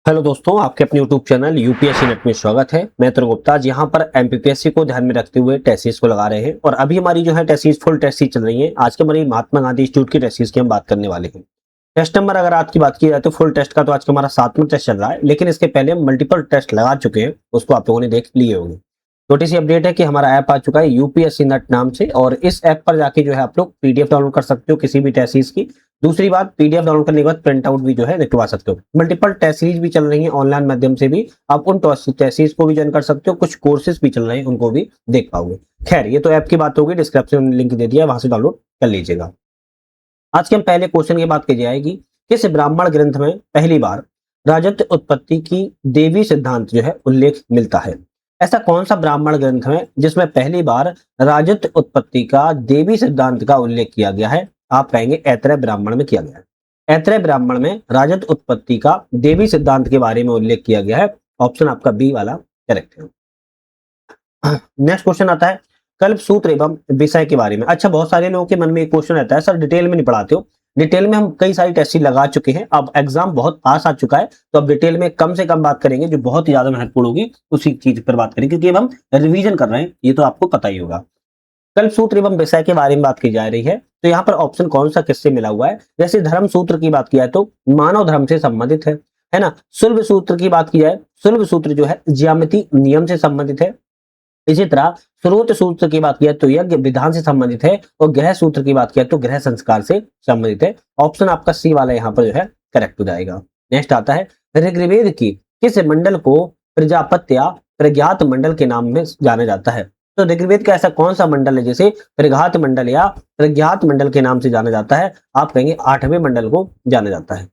Hello दोस्तों, आपके अपने यूट्यूब चैनल यूपीएससी नेट में स्वागत है। मैं मित्र गुप्ता आज यहाँ पर एमपीपीएससी को ध्यान में रखते हुए टेस्ट सीरीज को लगा रहे हैं और अभी हमारी जो है test series full test series चल रही है। आज के हमारी महात्मा गांधी इंस्टीट्यूट की टेस्ट सीरीज की हम बात करने वाले हैं। टेस्ट नंबर अगर आज की बात की जाए तो फुल टेस्ट का तो आज का हमारा 7वां टेस्ट चल रहा है, लेकिन इसके पहले हम मल्टीपल टेस्ट लगा चुके हैं, उसको आप लोगों ने देख लिए होंगे। छोटी सी अपडेट है कि हमारा ऐप आ चुका है यूपीएससी नेट नाम से और इस ऐप पर जाके जो है आप लोग पीडीएफ डाउनलोड कर सकते हो किसी भी टेस्ट सीरीज की। दूसरी बात, पीडीएफ डाउनलोड करने के बाद प्रिंट आउट भी जो है निकलवा सकते हो। मल्टीपल टेस्ट सीरीज भी चल रही है ऑनलाइन माध्यम से भी, आप उन टेस्ट सीरीज को भी ज्वाइन कर सकते हो। कुछ कोर्सेज भी चल रहे हैं, उनको भी देख पाओगे। खैर, ये तो ऐप की बात होगी, डिस्क्रिप्शन में लिंक दे दिया है, वहां से डाउनलोड कर लीजिएगा। आज के हम पहले क्वेश्चन की बात की जाएगी, किस ब्राह्मण ग्रंथ में पहली बार राजत्व उत्पत्ति की देवी सिद्धांत जो है उल्लेख मिलता है। ऐसा कौन सा ब्राह्मण ग्रंथ है जिसमें पहली बार राजत्व उत्पत्ति का देवी सिद्धांत का उल्लेख किया गया है? आप कहेंगे ऐतरेय ब्राह्मण में किया गया है। ऐतरेय ब्राह्मण में राजत्व उत्पत्ति का देवी सिद्धांत के बारे में उल्लेख किया गया है। ऑप्शन आपका बी वाला करेक्ट है। नेक्स्ट क्वेश्चन आता है कल्प सूत्र एवं विषय के बारे में। अच्छा, बहुत सारे लोगों के मन में एक क्वेश्चन रहता है, सर डिटेल में नहीं पढ़ाते हो। डिटेल में हम कई सारी टेस्ट लगा चुके हैं, अब एग्जाम बहुत पास आ चुका है, तो अब डिटेल में कम से कम बात करेंगे, जो बहुत ही ज्यादा महत्वपूर्ण होगी उसी चीज पर बात करेंगे, क्योंकि अब हम रिवीजन कर रहे हैं, ये तो आपको पता ही होगा। कल्प सूत्र एवं विषय के बारे में बात की जा रही है, तो यहाँ पर ऑप्शन कौन सा किससे मिला हुआ है? जैसे धर्म सूत्र की बात की जाए तो मानव धर्म से संबंधित है ना। शुल्ब सूत्र की बात की जाए, शुल्ब सूत्र जो है ज्यामिति नियम से संबंधित है। इसी तरह स्रोत सूत्र की बात किया तो यज्ञ विधान से संबंधित है और ग्रह सूत्र की बात किया तो ग्रह संस्कार से संबंधित है। ऑप्शन आपका सी वाला यहाँ पर जो है करेक्ट हो जाएगा। नेक्स्ट आता है ऋग्वेद की किस मंडल को प्रजापत्य या प्रज्ञात मंडल के नाम में जाना जाता है? तो ऋग्वेद का ऐसा कौन सा मंडल है जिसे प्रज्ञात मंडल या प्रज्ञात मंडल के नाम से जाना जाता है? आप कहेंगे 8वें मंडल को जाना जाता है।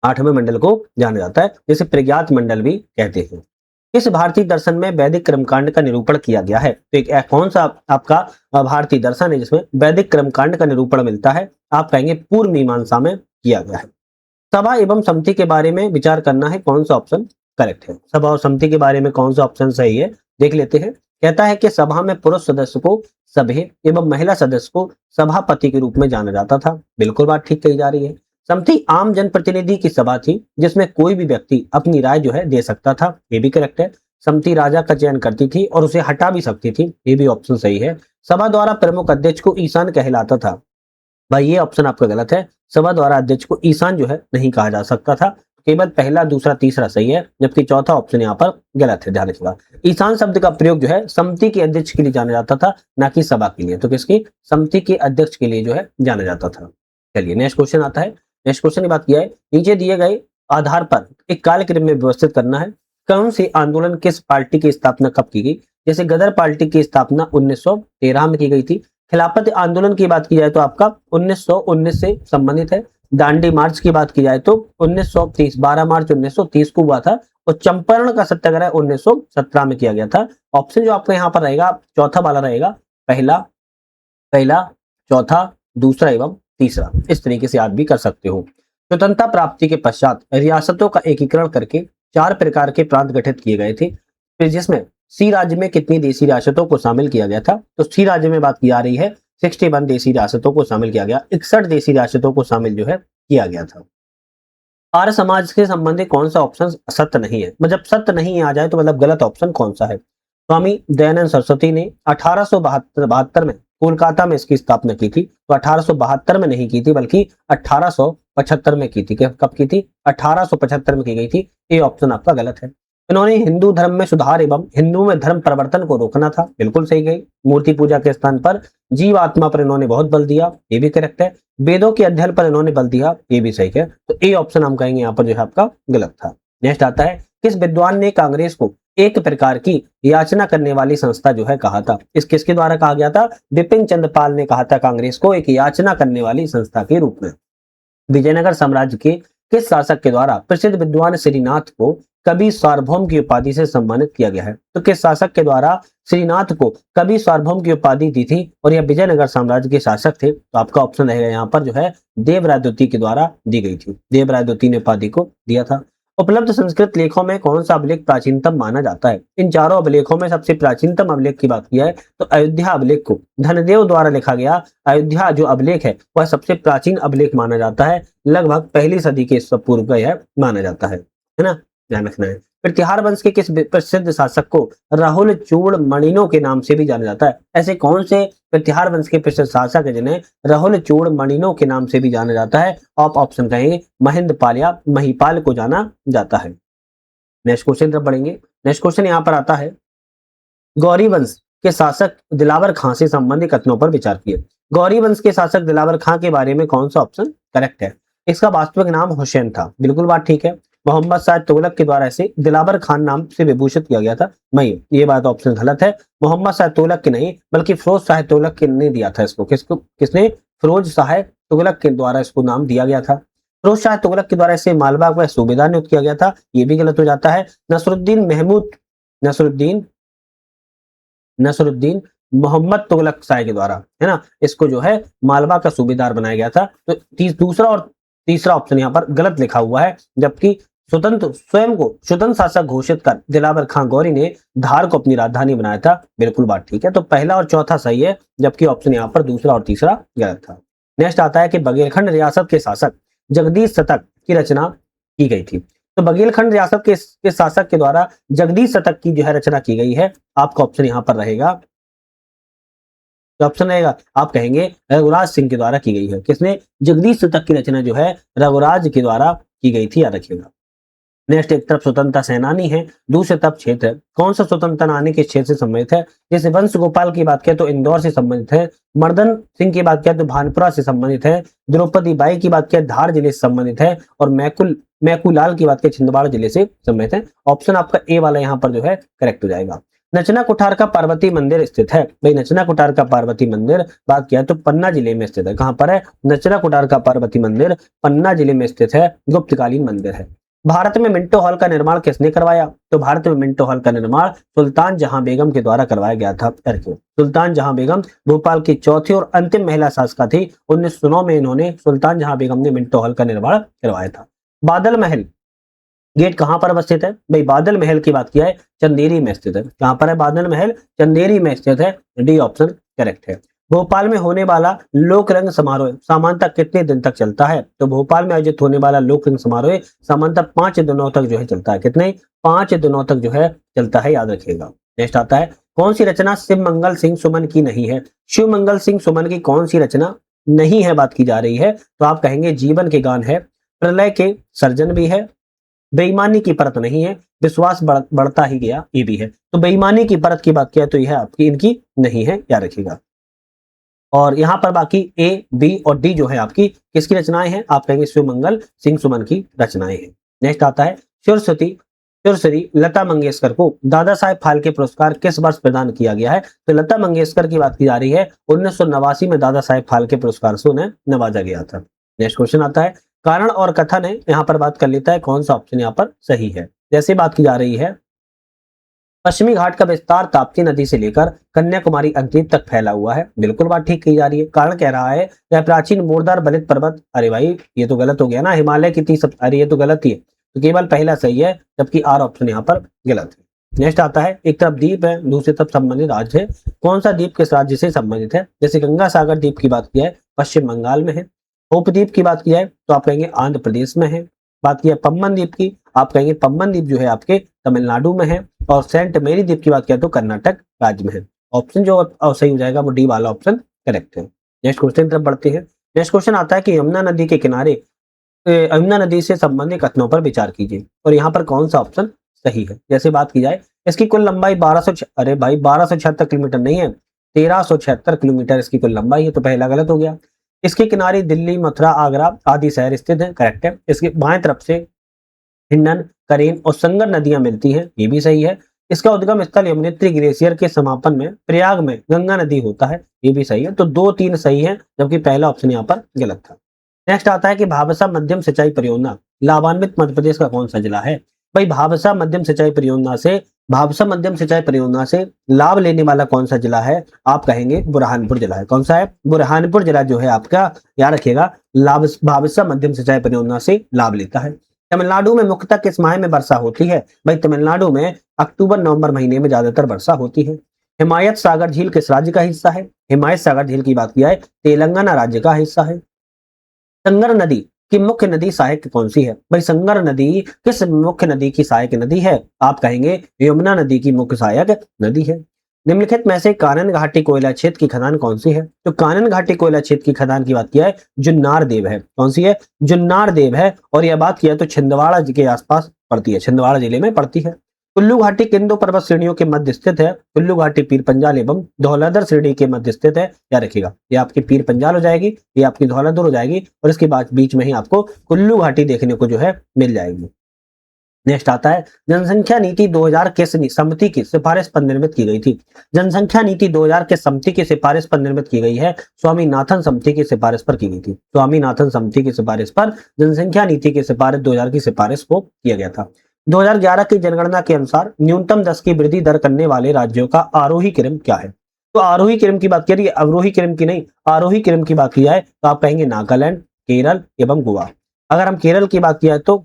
8वें मंडल को जाना जाता है, जिसे प्रज्ञात मंडल भी कहते हैं। इस भारतीय दर्शन में वैदिक क्रमकांड का निरूपण किया गया है? तो एक कौन सा आपका भारतीय दर्शन है जिसमें वैदिक क्रमकांड का निरूपण मिलता है? आप कहेंगे पूर्व मीमांसा में किया गया है। सभा एवं समिति के बारे में विचार करना है, कौन सा ऑप्शन करेक्ट है? सभा और समिति के बारे में कौन सा ऑप्शन सही है, देख लेते हैं। कहता है कि सभा में पुरुष सदस्य को सभ्य एवं महिला सदस्य को सभापति के रूप में जाना जाता था। बिल्कुल बात ठीक कही जा रही है। समिति आम जनप्रतिनिधि की सभा थी जिसमें कोई भी व्यक्ति अपनी राय जो है दे सकता था, ये भी करेक्ट है। समिति राजा का चयन करती थी और उसे हटा भी सकती थी, ये भी ऑप्शन सही है। सभा द्वारा प्रमुख अध्यक्ष को ईशान कहलाता था, भाई ये ऑप्शन आपका गलत है। सभा द्वारा अध्यक्ष को ईशान जो है नहीं कहा जा सकता था, केवल पहला, दूसरा, तीसरा सही है, जबकि चौथा ऑप्शन यहाँ पर गलत है। ध्यान रखिएगा, ईशान शब्द का प्रयोग जो है समिति के अध्यक्ष के लिए जाना जाता था, ना कि सभा के लिए। तो किसकी? समिति के अध्यक्ष के लिए जो है जाना जाता था। चलिए नेक्स्ट क्वेश्चन आता है। नेक्स्ट क्वेश्चन की बात किया है, नीचे दिए गए आधार पर एक कालक्रम में व्यवस्थित करना है। कौन सी आंदोलन किस पार्टी की स्थापना कब की गई? जैसे गदर पार्टी की स्थापना 1913 में की गई थी। खिलाफत आंदोलन की बात की जाए तो आपका 1919 से संबंधित है। दांडी मार्च की बात की जाए तो 1930, 12 मार्च 1930 को हुआ था और चंपारण का सत्याग्रह 1917 में किया गया था। ऑप्शन जो आपका यहाँ पर रहेगा चौथा वाला रहेगा, पहला, चौथा, दूसरा एवं तीसरा। इस तरीके से आप भी कर सकते हो। स्वतंत्रता प्राप्ति के पश्चात रियासतों का एकीकरण करके 4 प्रकार के प्रांत गठित किए गए थे, फिर जिसमें सी राज्य में कितनी देशी रियासतों को शामिल किया गया था? तो सी राज्य में बात की जा रही है 61 देशी रियासतों को शामिल किया गया, 61 देशी रियासतों को शामिल जो है किया गया था। आर्य समाज से संबंधित कौन सा ऑप्शन सत्य नहीं है? मतलब सत्य नहीं आ जाए तो मतलब गलत ऑप्शन कौन सा है? स्वामी दयानंद सरस्वती ने 1872 में कोलकाता में इसकी स्थापना की थी। तो 1872 में नहीं की थी, बल्कि 1875 में की थी। कब की थी? 1875 में की गई थी। ये ऑप्शन आपका गलत है। इन्होंने हिंदू धर्म में सुधार एवं हिंदू में धर्म परिवर्तन को रोकना था, बिल्कुल सही गई। मूर्ति पूजा के स्थान पर जीव आत्मा पर इन्होंने बहुत बल दिया, ये भी करेक्ट है। वेदों के अध्ययन पर इन्होंने बल दिया, ये भी सही है। तो ए ऑप्शन हम कहेंगे यहाँ पर जो है आपका गलत था। नेक्स्ट आता है, किस विद्वान ने कांग्रेस को एक प्रकार की याचना करने वाली संस्था जो है कहा था? इस किसके द्वारा कहा गया था? बिपिन चंद्र पाल ने कहा था कांग्रेस को एक याचना करने वाली संस्था के रूप में। विजयनगर साम्राज्य के किस शासक के द्वारा प्रसिद्ध विद्वान श्रीनाथ को कवि सार्वभौम की उपाधि से सम्मानित किया गया है? तो किस शासक के द्वारा श्रीनाथ को कवि सार्वभौम की उपाधि दी थी और यह विजयनगर साम्राज्य के शासक थे? तो आपका ऑप्शन रहेगा यहाँ पर जो है देवराय द्वितीय के द्वारा दी गई थी। देवराय द्वितीय ने उपाधि को दिया था। उपलब्ध संस्कृत लेखों में कौन सा अभिलेख प्राचीनतम माना जाता है? इन चारों अभिलेखों में सबसे प्राचीनतम अभिलेख की बात की है तो अयोध्या अभिलेख को धनदेव द्वारा लिखा गया अयोध्या जो अभिलेख है वह सबसे प्राचीन अभिलेख माना जाता है। लगभग 1ली सदी के पूर्व का यह माना जाता है। है ना, ध्यान रखना है। प्रतिहार वंश के किस प्रसिद्ध शासक को राहुल चूड़मणिनो के नाम से भी जाना जाता है? ऐसे कौन से प्रतिहार वंश के प्रसिद्ध शासक है जिन्हें राहुल चूड़मणिनो के नाम से भी जाना जाता है? आप ऑप्शन कहेंगे महेंद्र पाल या महिपाल को जाना जाता है। नेक्स्ट क्वेश्चन तरफ बढ़ेंगे। नेक्स्ट क्वेश्चन यहाँ पर आता है, गौरी वंश के शासक दिलावर खां से संबंधित कथनों पर विचार किए। गौरी वंश के शासक दिलावर खां के बारे में कौन सा ऑप्शन करेक्ट है? इसका वास्तविक नाम हुसैन था, बिल्कुल बात ठीक है। मोहम्मद शाह तुगलक के द्वारा इसे दिलावर खान नाम से विभूषित किया गया था, नहीं ये बात ऑप्शन गलत है। मोहम्मद शाह तुगलक के नहीं बल्कि फिरोज शाह तुगलक के ने दिया था इसको। किसने? फिरोज शाह तुगलक के द्वारा इसको नाम दिया गया था। फिरोज शाह तुगलक के द्वारा इसे मालवा का सूबेदार नियुक्त किया गया था, ये भी गलत हो जाता है। नसरुद्दीन महमूद नसरुद्दीन नसरुद्दीन मोहम्मद तुगलक शाह के द्वारा, है ना, इसको जो है मालवा का सूबेदार बनाया गया था। तो दूसरा और तीसरा ऑप्शन यहाँ पर गलत लिखा हुआ है, जबकि स्वयं को स्वतंत्र शासक घोषित कर दिलावर खां गौरी ने धार को अपनी राजधानी बनाया था, बिल्कुल बात ठीक है। तो पहला और चौथा सही है, जबकि ऑप्शन यहाँ पर दूसरा और तीसरा गलत था। नेक्स्ट आता है कि बघेलखंड रियासत के शासक जगदीश शतक की रचना की गई थी। तो बघेलखंड रियासत के शासक के द्वारा जगदीश शतक की जो है रचना की गई है। आपका ऑप्शन यहाँ पर रहेगा, ऑप्शन रहेगा आप कहेंगे रघुराज सिंह के द्वारा की गई है। किसने? जगदीश शतक की रचना जो है रघुराज के द्वारा की गई थी, याद रखिएगा। नेक्स्ट, एक तरफ स्वतंत्रता सेनानी है, दूसरी तरफ क्षेत्र है। कौन सा स्वतंत्रता सेनानी के क्षेत्र से संबंधित है? जैसे वंश गोपाल की बात करें तो इंदौर से संबंधित है। मर्दन सिंह की बात करें तो भानपुरा से संबंधित है। द्रौपदी बाई की बात करें धार जिले से संबंधित है। और मैकुलाल की बात करें छिंदवाड़ा जिले से संबंधित है। ऑप्शन आपका ए वाला यहाँ पर जो है करेक्ट हो जाएगा। नचना कुठार का पार्वती मंदिर स्थित है। भाई नचना कुठार का पार्वती मंदिर बात किया तो पन्ना जिले में स्थित है। कहां पर है? नचना कुठार का पार्वती मंदिर पन्ना जिले में स्थित है, गुप्तकालीन मंदिर है। भारत में मिंटो हॉल का निर्माण किसने करवाया? तो भारत में मिंटो हॉल का निर्माण सुल्तान जहां बेगम के द्वारा करवाया गया था। सुल्तान जहां बेगम भोपाल की चौथी और अंतिम महिला शासिका थी। 1909 में इन्होंने सुल्तान जहां बेगम ने मिंटो हॉल का निर्माण करवाया था। बादल महल गेट कहां पर अवस्थित है? भाई बादल महल की बात किया है चंदेरी में स्थित है। कहां पर है बादल महल? चंदेरी में स्थित है, डी ऑप्शन करेक्ट है। भोपाल में होने वाला लोक रंग समारोह सामान्यतः कितने दिन तक चलता है? तो भोपाल में आयोजित होने वाला लोक रंग समारोह सामान्यतः 5 दिनों तक जो है चलता है। कितने? 5 दिनों तक जो है चलता है, याद रखिएगा। नेक्स्ट आता है, कौन सी रचना शिव मंगल सिंह सुमन की नहीं है? शिव मंगल सिंह सुमन की कौन सी रचना नहीं है बात की जा रही है? तो आप कहेंगे जीवन के गान है, प्रलय के सर्जन भी है, बेईमानी की परत नहीं है, विश्वास बढ़ता ही गया ये भी है। तो बेईमानी की परत की बात किया तो यह आपकी इनकी नहीं है, याद रखिएगा। और यहाँ पर बाकी ए बी और डी जो है आपकी किसकी रचनाएं हैं? आप कहेंगे शिवमंगल सिंह सुमन की रचनाएं हैं। नेक्स्ट आता है, सुरश्री लता मंगेशकर को दादा साहेब फाल्के पुरस्कार किस वर्ष प्रदान किया गया है? तो लता मंगेशकर की बात की जा रही है 1989 में दादा साहेब फाल्के पुरस्कार से उन्हें नवाजा गया था। नेक्स्ट क्वेश्चन आता है, कारण और कथन है, यहाँ पर बात कर लेता है कौन सा ऑप्शन यहाँ पर सही है। जैसे बात की जा रही है, पश्चिमी घाट का विस्तार ताप्ती नदी से लेकर कन्याकुमारी अंतरीप तक फैला हुआ है, बिल्कुल बात ठीक की जा रही है। कारण कह रहा है यह प्राचीन मोरदार बलित पर्वत, अरे भाई ये तो गलत हो गया ना, हिमालय की 30, अरे ये तो गलत ही है, तो केवल पहला सही है, जबकि आर ऑप्शन यहाँ पर गलत है। नेक्स्ट आता है, एक तरफ द्वीप है दूसरी तरफ संबंधित राज्य है, कौन सा द्वीप किस राज्य से संबंधित है? जैसे गंगा सागर द्वीप की बात किया है पश्चिम बंगाल में है। उपद्वीप की बात की जाए तो आप कहेंगे आंध्र प्रदेश में है। बात की पम्बन द्वीप की, आप कहेंगे पम्बन द्वीप जो है आपके तमिलनाडु में है। और सेंट मेरी द्वीप की बात किया तो कर्नाटक राज्य में है। ऑप्शन जो सही हो जाएगा वो डी वाला ऑप्शन करेक्ट है। नेक्स्ट क्वेश्चन तरफ बढ़ते हैं। नेक्स्ट क्वेश्चन आता है कि यमुना नदी के किनारे यमुना नदी से संबंधित कथनों पर विचार कीजिए और यहाँ पर कौन सा ऑप्शन सही है। जैसे बात की जाए, इसकी कुल लंबाई 1276 किलोमीटर नहीं है, 1376 किलोमीटर इसकी कुल लंबाई है, तो पहला गलत हो गया। इसके किनारे दिल्ली, मथुरा, आगरा आदि शहर स्थित है, करेक्ट है। इसके बाएं तरफ से हिंडन, करेन और संगर नदियां मिलती हैं, ये भी सही है। इसका उद्गम स्थल यमुनोत्री ग्लेशियर के समापन में प्रयाग में गंगा नदी होता है, ये भी सही है। तो 2-3 सही है, जबकि पहला ऑप्शन यहाँ पर गलत था। नेक्स्ट आता है कि भाभसा मध्यम सिंचाई परियोजना लाभान्वित मध्य प्रदेश का कौन सा जिला है? भाई भाभसा मध्यम सिंचाई परियोजना से लाभ लेने वाला कौन सा जिला है? आप कहेंगे बुरहानपुर जिला है। कौन सा है? बुरहानपुर जिला जो है आपका, याद रखिएगा, भाभसा मध्यम सिंचाई परियोजना से लाभ लेता है। तमिलनाडु में मुख्यतः किस माह में वर्षा होती है? भाई तमिलनाडु में अक्टूबर नवंबर महीने में ज्यादातर वर्षा होती है। हिमायत सागर झील किस राज्य का हिस्सा है? हिमायत सागर झील की बात की जाए तेलंगाना राज्य का हिस्सा है। संगर नदी की मुख्य नदी सहायक कौन सी है? भाई संगर नदी किस मुख्य नदी की सहायक नदी है? आप कहेंगे यमुना नदी की मुख्य सहायक नदी है। निम्नलिखित में से कानन घाटी कोयला क्षेत्र की खदान कौन सी है? तो कानन घाटी कोयला क्षेत्र की खदान की बात किया है, जुन्नार देव है। कौन सी है? जुन्नार देव है। और यह बात किया तो छिंदवाड़ा के आसपास पड़ती है, छिंदवाड़ा जिले में पड़ती है। कुल्लू घाटी किन दो पर्वत श्रेणियों के मध्य स्थित है? कुल्लू घाटी पीर पंजाल एवं धौलाधर श्रेणी के मध्य स्थित है। याद रखिएगा, ये आपकी पीर पंजाल हो जाएगी, ये आपकी धौलाधर हो जाएगी, और इसके बाद बीच में ही आपको कुल्लू घाटी देखने को जो है मिल जाएगी। नेक्स्ट आता है, जनसंख्या नीति 2000 किस समिति की सिफारिश पर निर्मित की गई थी? जनसंख्या नीति 2000 के समिति की सिफारिश पर निर्मित की गई है, स्वामीनाथन समिति की सिफारिश पर की गई थी। स्वामीनाथन समिति की सिफारिश पर जनसंख्या नीति की सिफारिश 2000 की सिफारिश को किया गया था। 2011 की जनगणना के अनुसार न्यूनतम 10 की वृद्धि दर करने वाले राज्यों का आरोही क्रम क्या है? तो आरोही क्रम की बात करिए, अवरोही क्रम की नहीं, आरोही क्रम की बात की जाए तो आप कहेंगे नागालैंड, केरल एवं गोवा। अगर हम केरल की बात किया तो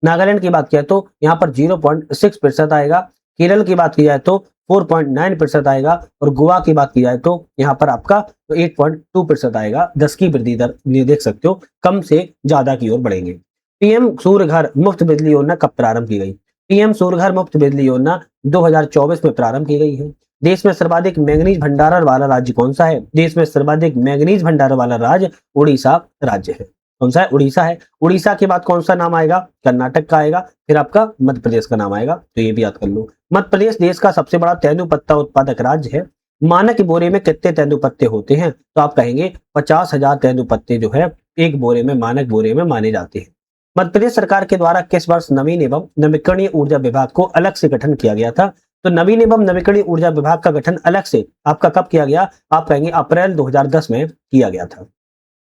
नागालैंड की बात किया तो यहाँ पर 0.6% आएगा, केरल की बात की जाए तो 4.9% आएगा, और गोवा की बात की जाए तो यहाँ पर आपका 8.2% आएगा। 10 की वृद्धि दर ये देख सकते हो कम से ज्यादा की ओर बढ़ेंगे। पीएम सूर्य घर मुफ्त बिजली योजना कब प्रारंभ की गई? पीएम सूर्य घर मुफ्त बिजली योजना 2024 में प्रारंभ की गई है। देश में सर्वाधिक मैंगनीज भंडारण वाला राज्य कौन सा है? देश में सर्वाधिक मैंगनीज भंडारण वाला राज्य उड़ीसा राज्य है। कौन सा है? उड़ीसा है। उड़ीसा के बाद कौन सा नाम आएगा? कर्नाटक का आएगा, फिर आपका मध्य प्रदेश का नाम आएगा, तो ये भी याद कर लो। मध्य प्रदेश देश का सबसे बड़ा तेंदुपत्ता उत्पादक राज्य है। मानक बोरे में कितने तेंदुपत्ते होते हैं? तो आप कहेंगे 50,000 तेंदुपत्ते जो है एक बोरे में, मानक बोरे में माने जाते हैं। मध्य प्रदेश सरकार के द्वारा किस वर्ष नवीन एवं नवीकरणीय ऊर्जा विभाग को अलग से गठन किया गया था? तो नवीन एवं नवीकरणीय ऊर्जा विभाग का गठन अलग से आपका कब किया गया? आप कहेंगे अप्रैल 2010 में किया गया था।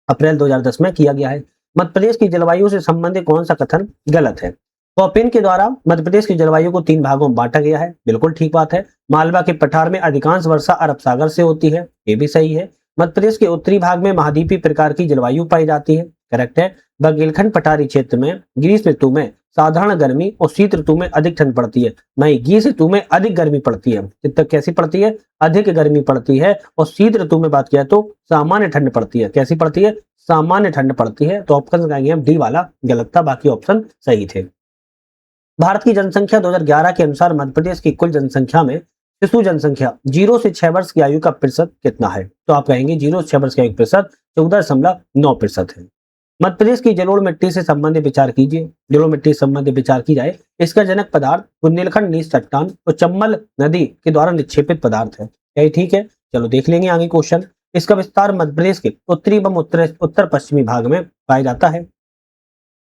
अप्रैल 2010 में किया गया है। मध्य प्रदेश की जलवायु से संबंधित कौन सा कथन गलत है? कॉपिन के द्वारा मध्य प्रदेश की जलवायु को 3 भागों में बांटा गया है, बिल्कुल ठीक बात है। मालवा के पठार में अधिकांश वर्षा अरब सागर से होती है, ये भी सही है। मध्य प्रदेश के उत्तरी भाग में महाद्वीपीय प्रकार की जलवायु पाई जाती है, करेक्ट है। बुंदेलखंड पठारी क्षेत्र में ग्रीष्म ऋतु में साधारण गर्मी और शीत ऋतु में अधिक ठंड पड़ती है। नहीं, ग्रीष्म ऋतु में अधिक गर्मी पड़ती है। कितना कैसी पड़ती है? अधिक गर्मी पड़ती है। और शीत ऋतु में बात किया तो सामान्य ठंड पड़ती है। कैसी पड़ती है? सामान्य ठंड पड़ती है। तो ऑप्शन कहेंगे हम डी वाला गलत था, बाकी ऑप्शन सही थे। भारत की जनसंख्या 2011 के अनुसार मध्य प्रदेश की कुल जनसंख्या में शिशु जनसंख्या 0 से 6 वर्ष की आयु का प्रतिशत कितना है? तो आप कहेंगे 0 से 6 वर्ष की आयु प्रतिशत 14.9% है। मध्य प्रदेश की जलोढ़ मिट्टी से संबंधित विचार कीजिए। जलोढ़ मिट्टी से संबंधित विचार की जाए, इसका जनक पदार्थ बुंदेलखंड नीच चट्टान और चंबल नदी के द्वारा निक्षेपित पदार्थ है। क्या ठीक है? चलो देख लेंगे आगे क्वेश्चन। इसका विस्तार मध्य प्रदेश के उत्तरी एवं उत्तर पश्चिमी भाग में पाया जाता है।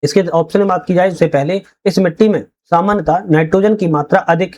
इसके ऑप्शन में बात की जाए इससे पहले, इस मिट्टी में सामान्यतः नाइट्रोजन की मात्रा अधिक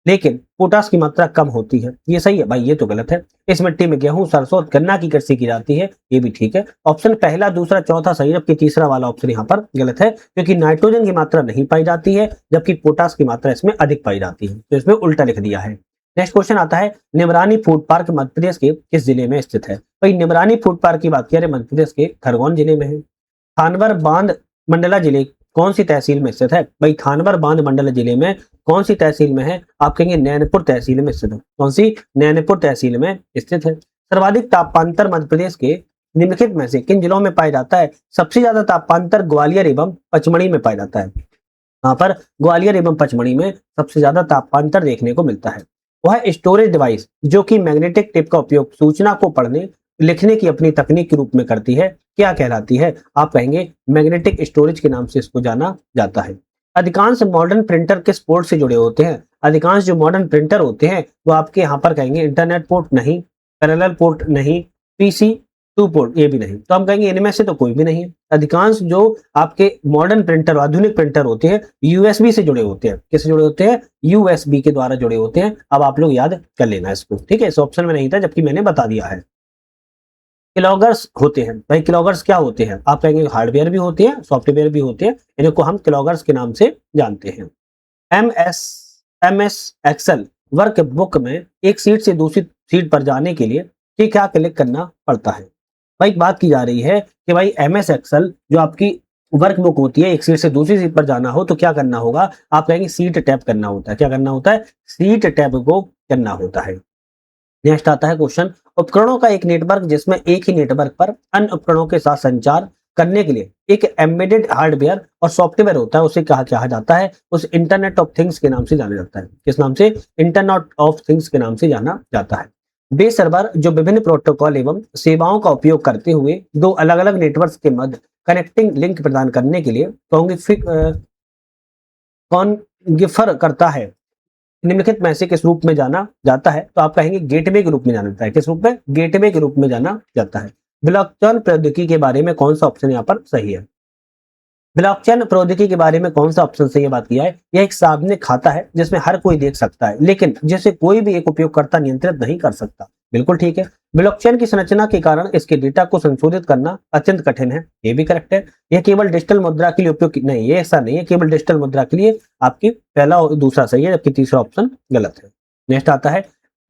लेकिन पोटास की मात्रा कम होती है। ये सही है भाई? ये तो गलत है। इस मिट्टी में गेहूं, सरसों, गन्ना की कृषि की जाती है, ये भी ठीक है। ऑप्शन पहला, दूसरा, चौथा सही, जबकि तीसरा वाला ऑप्शन यहाँ पर गलत है, क्योंकि नाइट्रोजन की मात्रा नहीं पाई जाती है जबकि पोटास की मात्रा इसमें अधिक पाई जाती है, तो इसमें उल्टा लिख दिया है। नेक्स्ट क्वेश्चन आता है, निमरानी फूड पार्क मध्य प्रदेश के किस जिले में स्थित है? भाई निमरानी फूड पार्क की बात करें मध्य प्रदेश के खरगोन जिले में है। थानवर बांध मंडला जिले कौन सी तहसील में स्थित है? भाई थानवर बांध मंडला जिले में कौन सी तहसील में है? आप कहेंगे नैनपुर तहसील में स्थित है। कौन सी? नैनपुर तहसील में स्थित है। सर्वाधिक तापांतर मध्य प्रदेश के निम्नलिखित में से किन जिलों में पाया जाता है? सबसे ज्यादा तापांतर ग्वालियर एवं पचमढ़ी में पाया जाता है। यहाँ पर ग्वालियर एवं पचमढ़ी में सबसे ज्यादा तापांतर देखने को मिलता है। वह स्टोरेज डिवाइस जो कि मैग्नेटिक टेप का उपयोग सूचना को पढ़ने लिखने की अपनी तकनीक के रूप में करती है, क्या कहलाती है? आप कहेंगे मैग्नेटिक स्टोरेज के नाम से इसको जाना जाता है। अधिकांश मॉडर्न प्रिंटर किस पोर्ट से जुड़े होते हैं? अधिकांश जो मॉडर्न प्रिंटर होते हैं वो आपके यहाँ पर कहेंगे इंटरनेट पोर्ट नहीं, पैरेलल पोर्ट नहीं, पीसी 2 पोर्ट ये भी नहीं, तो हम कहेंगे इनमें से तो कोई भी नहीं है। अधिकांश जो आपके मॉडर्न प्रिंटर, आधुनिक प्रिंटर होते हैं यूएसबी से जुड़े होते हैं। किससे जुड़े होते हैं? यूएसबी के द्वारा जुड़े होते हैं। अब आप लोग याद कर लेना इसको, ठीक है? इस ऑप्शन में नहीं था जबकि मैंने बता दिया है। किलोगर्स होते हैं। भाई किलोगर्स क्या होते हैं? आप कहेंगे हार्डवेयर भी होते हैं, सॉफ्टवेयर भी होते हैं, इनको हम किलोगर्स के नाम से जानते हैं। एमएस एक्सेल वर्कबुक में एक सीट से दूसरी सीट पर जाने के लिए क्या क्लिक करना पड़ता है? भाई बात की जा रही है कि भाई एमएस एक्सेल जो आपकी वर्कबुक होती है, एक सीट से दूसरी सीट पर जाना हो तो क्या करना होगा? आप कहेंगे सीट टैप करना होता है। क्या करना होता है? सीट टैप को करना होता है। नेक्स्ट आता है क्वेश्चन, उपकरणों का एक नेटवर्क जिसमें एक ही नेटवर्क पर अन्य उपकरणों के साथ संचार करने के लिए एक एम्बेडेड हार्डवेयर और सॉफ्टवेयर होता है, उसे कहा कहा जाता है, उस इंटरनेट ऑफ थिंग्स के नाम से जाना जाता है। किस नाम से? इंटरनेट ऑफ थिंग्स के नाम से जाना जाता है। बेस सर्वर जो विभिन्न प्रोटोकॉल एवं सेवाओं का उपयोग करते हुए दो अलग अलग नेटवर्क के मध्य कनेक्टिंग लिंक प्रदान करने के लिए कॉन्फ़िगर करता है। निम्नलिखित में से किस रूप में जाना जाता है? तो आप कहेंगे गेटवे के रूप में जाना जाता है। किस रूप में? गेटवे के रूप में जाना जाता है। ब्लॉकचेन प्रौद्योगिकी के बारे में कौन सा ऑप्शन यहाँ पर सही है? ब्लॉकचेन प्रौद्योगिकी के बारे में कौन सा ऑप्शन सही बात किया है? यह एक सार्वजनिक खाता है जिसमें हर कोई देख सकता है, लेकिन जिसे कोई भी एक उपयोगकर्ता नियंत्रित नहीं कर सकता। बिल्कुल ठीक है। ब्लॉकचेन की संरचना के कारण इसके डेटा को संशोधित करना अत्यंत कठिन है। ये भी करेक्ट है। यह केवल डिजिटल मुद्रा के लिए उपयोग नहीं, ये ऐसा नहीं है केवल डिजिटल मुद्रा के लिए। आपकी पहला और दूसरा सही है, जबकि तीसरा ऑप्शन गलत है। नेक्स्ट आता है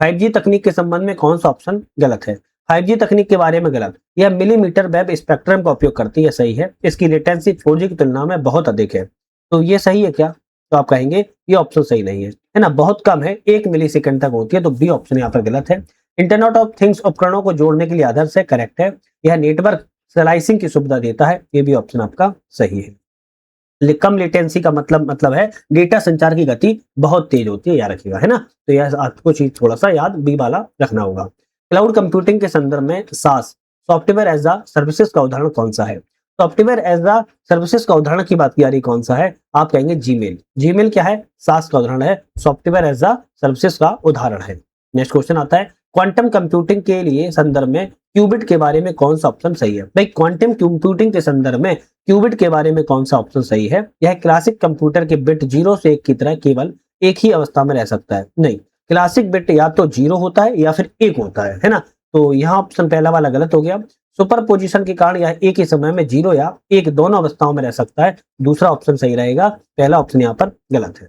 5G तकनीक के संबंध में कौन सा ऑप्शन गलत है? 5G तकनीक के बारे में गलत। यह मिलीमीटर वेव स्पेक्ट्रम का उपयोग करती है, सही है। इसकी लेटेंसी 4G की तुलना में बहुत अधिक है, तो ये सही है क्या? तो आप कहेंगे ये ऑप्शन सही नहीं है ना, बहुत कम है, 1 मिलीसेकंड तक होती है, तो बी ऑप्शन यहाँ पर गलत है। इंटरनेट ऑफ थिंग्स उपकरणों को जोड़ने के लिए आदर्श है, करेक्ट है। यह नेटवर्क स्लाइसिंग की सुविधा देता है, ये भी ऑप्शन आपका सही है। कम लेटेंसी का मतलब है डेटा संचार की गति बहुत तेज होती है, याद रखिएगा, है ना। तो यह आपको चीज थोड़ा सा याद बी वाला रखना होगा। क्लाउड कंप्यूटिंग के संदर्भ में सास सॉफ्टवेयर एज अ सर्विसेज का उदाहरण कौन सा है? सॉफ्टवेयर एज अ सर्विसेज का उदाहरण की बात की जा रही कौन सा है? आप कहेंगे जीमेल। जीमेल क्या है? सास का उदाहरण है, सॉफ्टवेयर एज अ सर्विसेज का उदाहरण है। नेक्स्ट क्वेश्चन आता है क्वांटम कंप्यूटिंग के लिए संदर्भ में क्यूबिट के बारे में कौन सा ऑप्शन सही है? भाई क्वांटम कंप्यूटिंग के संदर्भ में क्यूबिट के बारे में कौन सा ऑप्शन सही है? यह क्लासिक कंप्यूटर के बिट 0 से 1 की तरह केवल एक ही अवस्था में रह सकता है। नहीं, क्लासिक बिट या तो 0 होता है या फिर 1 होता है ना। तो यहाँ ऑप्शन पहला वाला गलत हो गया। सुपर पोजिशन के कारण यह एक ही समय में 0 या 1 दोनों अवस्थाओं में रह सकता है, दूसरा ऑप्शन सही रहेगा, पहला ऑप्शन यहाँ पर गलत है।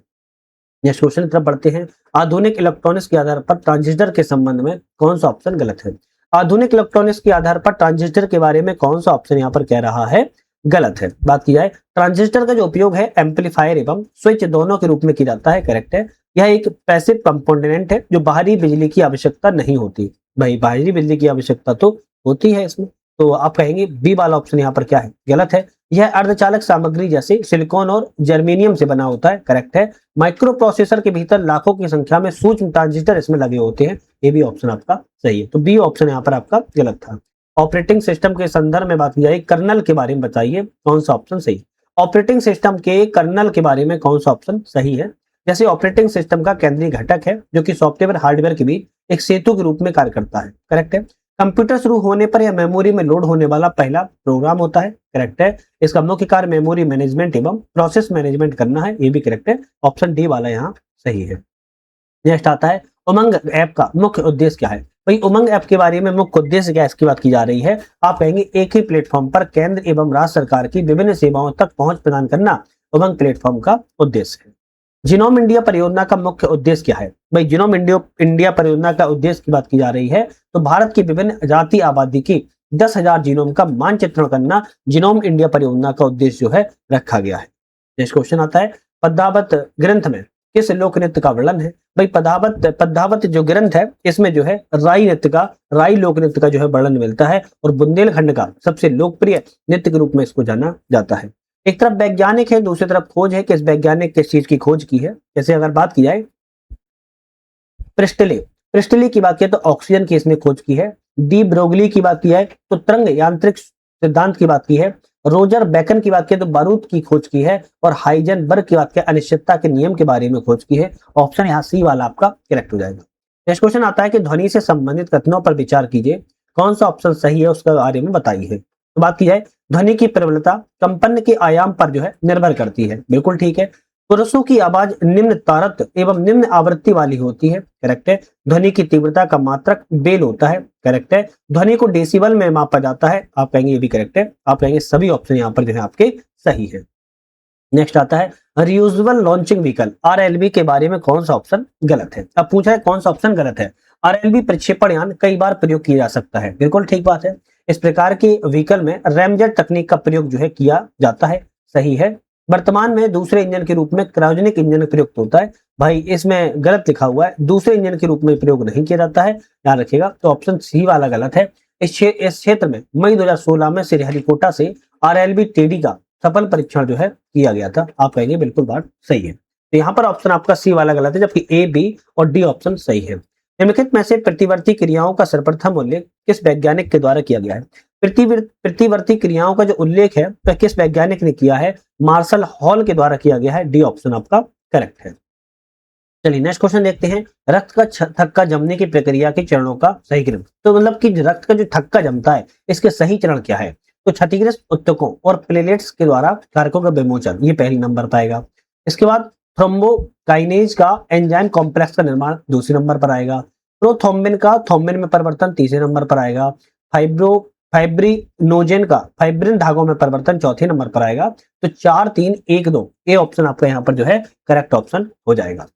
नेक्स्ट क्वेश्चन की तरफ बढ़ते हैं। आधुनिक इलेक्ट्रॉनिक्स के आधार पर ट्रांजिस्टर के संबंध में कौन सा ऑप्शन गलत है? आधुनिक इलेक्ट्रॉनिक्स के आधार पर ट्रांजिस्टर के बारे में कौन सा ऑप्शन यहाँ पर कह रहा है गलत है? बात की जाए ट्रांजिस्टर का जो उपयोग है एम्पलीफायर एवं स्विच दोनों के रूप में किया जाता है, करेक्ट है। यह एक पैसिव कंपोनेंट है जो बाहरी बिजली की आवश्यकता नहीं होती। भाई बाहरी बिजली की आवश्यकता तो होती है इसमें, तो आप कहेंगे बी वाला ऑप्शन यहाँ पर क्या है? गलत है। यह अर्धचालक सामग्री जैसे सिलिकॉन और जर्मेनियम से बना होता है, करेक्ट है। माइक्रो प्रोसेसर के भीतर लाखों की संख्या में सूक्ष्म ट्रांजिस्टर इसमें लगे होते हैं, ये भी ऑप्शन आपका सही है, तो बी ऑप्शन यहाँ पर आपका गलत था। ऑपरेटिंग सिस्टम के संदर्भ में बात की जाए कर्नल के बारे में बताइए कौन सा ऑप्शन सही? ऑपरेटिंग सिस्टम के कर्नल के बारे में कौन सा ऑप्शन सही है? जैसे ऑपरेटिंग सिस्टम का केंद्रीय घटक है जो कि सॉफ्टवेयर हार्डवेयर के बीच एक सेतु के रूप में कार्य करता है, करेक्ट है। कंप्यूटर शुरू होने पर यह मेमोरी में लोड होने वाला पहला प्रोग्राम होता है, करेक्ट है। इसका मुख्य कार्य मेमोरी मैनेजमेंट एवं प्रोसेस मैनेजमेंट करना है, ये भी करेक्ट है, ऑप्शन डी वाला यहाँ सही है। नेक्स्ट आता है उमंग ऐप का मुख्य उद्देश्य क्या है? भाई उमंग ऐप के बारे में मुख्य उद्देश्य क्या इसकी बात की जा रही है? आप कहेंगे एक ही प्लेटफॉर्म पर केंद्र एवं राज्य सरकार की विभिन्न सेवाओं तक पहुंच प्रदान करना उमंग प्लेटफॉर्म का उद्देश्य है। जीनोम इंडिया परियोजना का मुख्य उद्देश्य क्या है? भाई जीनोम इंडिया परियोजना का उद्देश्य की बात की जा रही है तो भारत की विभिन्न जाति आबादी की 10,000 जीनोम का मानचित्रण करना जीनोम इंडिया परियोजना का उद्देश्य जो है रखा गया है। नेक्स्ट क्वेश्चन आता है पद्मावत ग्रंथ में किस लोक नृत्य का वर्णन है? भाई पद्मावत जो ग्रंथ है इसमें जो है राई लोक नृत्य का जो है वर्णन मिलता है और बुंदेलखंड का सबसे लोकप्रिय नृत्य के रूप में इसको जाना जाता है। एक तरफ वैज्ञानिक है, दूसरी तरफ खोज है, किस वैज्ञानिक किस चीज की खोज की है? जैसे अगर बात की जाए प्रिस्टली की बात की तो ऑक्सीजन की इसने खोज की है। डी ब्रोगली की बात की है तो तरंग यांत्रिक सिद्धांत की बात की है। रोजर बेकन की बात की तो बारूद की खोज की है और हाइजेनबर्ग की बात की अनिश्चितता के नियम के बारे में खोज की है। ऑप्शन यहाँ सी वाला आपका करेक्ट हो जाएगा। नेक्स्ट क्वेश्चन आता है कि ध्वनि से संबंधित कथनों पर विचार कीजिए, कौन सा ऑप्शन सही है उसके बारे में बताइए। तो बात की जाए ध्वनि की प्रबलता कंपन के आयाम पर जो है निर्भर करती है, बिल्कुल ठीक है। पुरुषों की आवाज निम्न तारत एवं निम्न आवृत्ति वाली होती है, करेक्ट है। ध्वनि की तीव्रता का मात्रक बेल होता है, करेक्ट है। ध्वनि को डेसिबल में मापा जाता है, आप कहेंगे ये भी करेक्ट है। आप कहेंगे सभी ऑप्शन यहाँ पर जो है आपके सही है। नेक्स्ट आता है रियूजेबल लॉन्चिंग व्हीकल RLV के बारे में कौन सा ऑप्शन गलत है? अब पूछा है कौन सा ऑप्शन गलत है। RLV प्रक्षेपण यान कई बार प्रयोग किया जा सकता है, बिल्कुल ठीक बात है। इस प्रकार के व्हीकल में रैमजेट तकनीक का प्रयोग जो है किया जाता है, सही है। वर्तमान में दूसरे इंजन के रूप में क्रायोजेनिक इंजन प्रयुक्त होता है, भाई इसमें गलत लिखा हुआ है, दूसरे इंजन के रूप में प्रयोग नहीं किया जाता है, याद रखिएगा। तो ऑप्शन सी वाला गलत है। इस क्षेत्र में मई 2016 में श्रीहरिकोटा से RLB टेडी का सफल परीक्षण जो है किया गया था। आप कहेंगे बिल्कुल बात सही है। तो यहाँ पर ऑप्शन आपका सी वाला गलत है, जबकि A, B और D ऑप्शन सही है। निम्नलिखित में से प्रतिवर्ती क्रियाओं का सर्वप्रथम उल्लेख किस वैज्ञानिक के द्वारा किया गया है? प्रतिवर्ती क्रियाओं का जो उल्लेख है वह किस वैज्ञानिक ने किया है? मार्शल हॉल के द्वारा किया गया है। डी ऑप्शन आपका करेक्ट है। चलिए नेक्स्ट क्वेश्चन देखते हैं। रक्त का थक्का जमने की प्रक्रिया के चरणों का सही क्रम। तो मतलब कि रक्त का जो थक्का जमता है इसके सही चरण क्या है? तो क्षतिग्रस्त ऊतकों और प्लेटलेट्स के द्वारा कारकों का विमोचन, ये पहली नंबर पर आएगा। इसके बाद थ्रोम्बोकाइनेज का एंजाइम कॉम्प्लेक्स का निर्माण दूसरे नंबर पर आएगा। प्रोथ्रोम्बिन का थ्रोम्बिन में परिवर्तन तीसरे नंबर पर आएगा। फाइब्रिनोजेन का फाइब्रिन धागों में परिवर्तन चौथे नंबर पर आएगा। तो 4, 3, 1, 2 ए ऑप्शन आपका यहाँ पर जो है करेक्ट ऑप्शन हो जाएगा।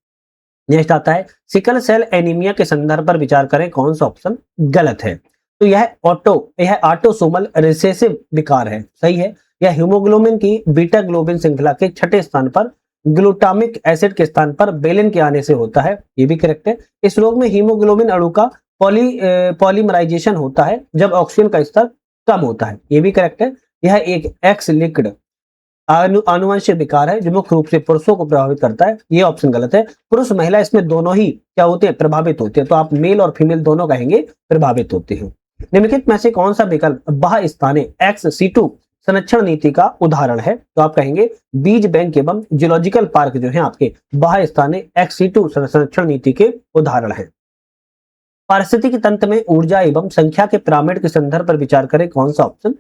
नेक्स्ट आता है सिकल सेल एनीमिया के संदर्भ पर विचार करें, कौन सा ऑप्शन गलत है? तो यह ऑटोसोमल रिसेसिव विकार है, सही है। यह हीमोग्लोबिन की बीटा ग्लोबिन श्रृंखला के छठे स्थान पर ग्लूटामिक एसिड के स्थान पर बेलिन के आने से होता है, ये भी करेक्ट है। इस रोग में हीमोग्लोबिन अणु का पॉलीमराइजेशन होता है जब ऑक्सीजन का स्तर कम होता है, ये भी करेक्ट है। यह एक एक्स लिंक्ड आनुवंशिक विकार है जो मुख्य रूप से पुरुषों को प्रभावित करता है, ये ऑप्शन गलत है। पुरुष महिला इसमें दोनों ही क्या होते हैं? प्रभावित होते हैं। तो आप मेल और फीमेल दोनों कहेंगे प्रभावित होते हैं। निम्नलिखित में से कौन सा विकल्प बाह्य स्थानीय XC2 संरक्षण नीति का उदाहरण है? तो आप कहेंगे बीज बैंक एवं जूलॉजिकल पार्क जो है आपके बाह्य स्थानीय XC2 संरक्षण नीति के उदाहरण है। पारिस्थितिकी तंत्र में ऊर्जा एवं संख्या के पिरामिड के संदर्भ पर विचार करें, कौन सा ऑप्शन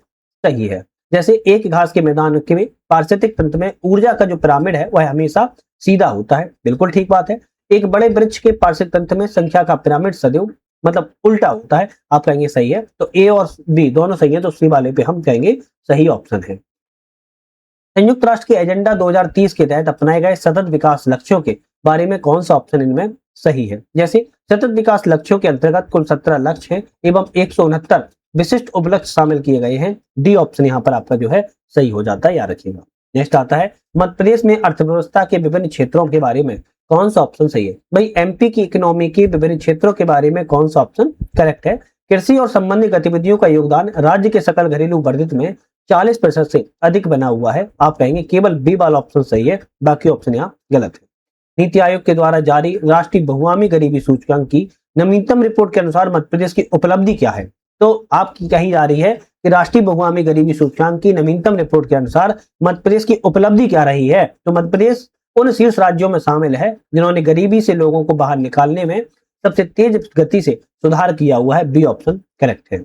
सही है? जैसे एक घास के मैदान में पारिस्थितिक तंत्र में ऊर्जा का जो पिरामिड है वह हमेशा सीधा होता है, बिल्कुल ठीक बात है। एक बड़े वृक्ष के पारिस्थितिक तंत्र में संख्या का पिरामिड सदैव मतलब उल्टा होता है, आप कहेंगे सही है। तो ए और बी दोनों सही है, तो सी वाले पे हम कहेंगे सही ऑप्शन है। संयुक्त राष्ट्र के एजेंडा 2030 के तहत अपनाए गए सतत विकास लक्ष्यों के बारे में कौन सा ऑप्शन इनमें सही है? जैसे सतत विकास लक्ष्यों के अंतर्गत कुल 17 लक्ष्य हैं एवं 169 विशिष्ट उपलक्ष्य शामिल किए गए हैं। डी ऑप्शन यहाँ पर आपका जो है सही हो जाता है, याद रखिएगा। नेक्स्ट आता है मध्य प्रदेश में अर्थव्यवस्था के विभिन्न क्षेत्रों के बारे में कौन सा ऑप्शन सही है? भाई MP की इकोनॉमी के विभिन्न क्षेत्रों के बारे में कौन सा ऑप्शन करेक्ट है? कृषि और संबंधित गतिविधियों का योगदान राज्य के सकल घरेलू वर्धित में 40% से अधिक बना हुआ है, आप कहेंगे केवल बी वाला ऑप्शन सही है, बाकी ऑप्शन यहाँ गलत है। नीति आयोग के द्वारा जारी राष्ट्रीय बहुआमी गरीबी सूचकांक की नवीनतम रिपोर्ट के अनुसार मध्य प्रदेश की उपलब्धि क्या है? तो आपकी कही जा रही है कि राष्ट्रीय बहुआमी गरीबी सूचकांक की नवीनतम रिपोर्ट के अनुसार मध्य प्रदेश की उपलब्धि क्या रही है? तो मध्य प्रदेश उन शीर्ष राज्यों में शामिल है जिन्होंने गरीबी से लोगों को बाहर निकालने में सबसे तेज गति से सुधार किया हुआ है, बी ऑप्शन करेक्ट है।